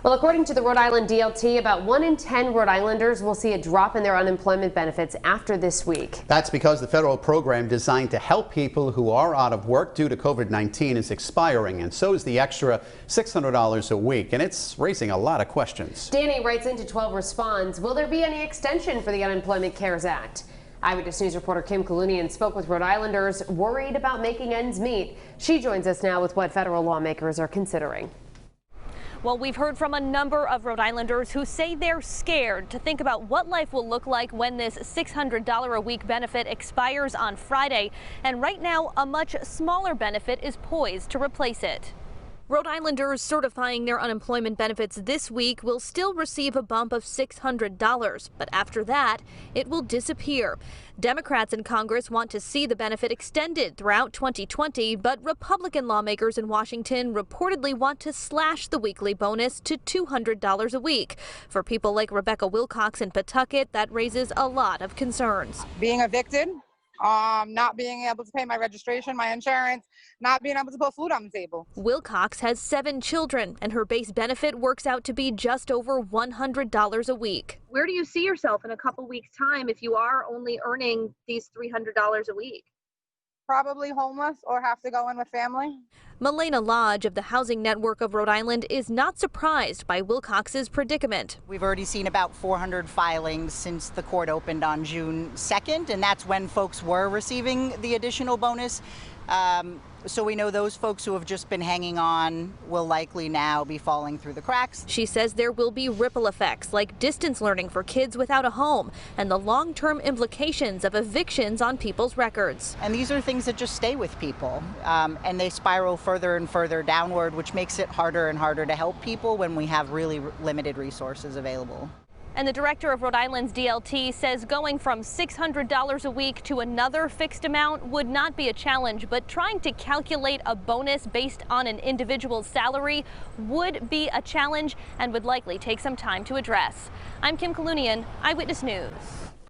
Well, according to the Rhode Island DLT, about 1 in 10 Rhode Islanders will see a drop in their unemployment benefits after this week. That's because the federal program designed to help people who are out of work due to COVID-19 is expiring, and so is the extra $600 a week, and it's raising a lot of questions. Danny writes into 12 Responds, will there be any extension for the Unemployment Cares Act? Eyewitness News reporter Kim Kalunian spoke with Rhode Islanders worried about making ends meet. She joins us now with what federal lawmakers are considering. Well, we've heard from a number of Rhode Islanders who say they're scared to think about what life will look like when this $600 a week benefit expires on Friday. And right now, a much smaller benefit is poised to replace it. Rhode Islanders certifying their unemployment benefits this week will still receive a bump of $600, but after that, it will disappear. Democrats in Congress want to see the benefit extended throughout 2020, but Republican lawmakers in Washington reportedly want to slash the weekly bonus to $200 a week. For people like Rebecca Wilcox in Pawtucket, that raises a lot of concerns. Being evicted, not being able to pay my registration, my insurance, not being able to put food on the table. Wilcox has 7 children, and her base benefit works out to be just over $100 a week. Where do you see yourself in a couple weeks' time if you are only earning these $300 a week? Probably homeless or have to go in with family. Milena Lodge of the Housing Network of Rhode Island is not surprised by Wilcox's predicament. We've already seen about 400 filings since the court opened on June 2nd, and that's when folks were receiving the additional bonus. So we know those folks who have just been hanging on will likely now be falling through the cracks. She says there will be ripple effects like distance learning for kids without a home and the long-term implications of evictions on people's records. And these are things that just stay with people, and they spiral further and further downward, which makes it harder and harder to help people when we have really limited resources available. And the director of Rhode Island's DLT says going from $600 a week to another fixed amount would not be a challenge, but trying to calculate a bonus based on an individual's salary would be a challenge and would likely take some time to address. I'm Kim Kalunian, Eyewitness News.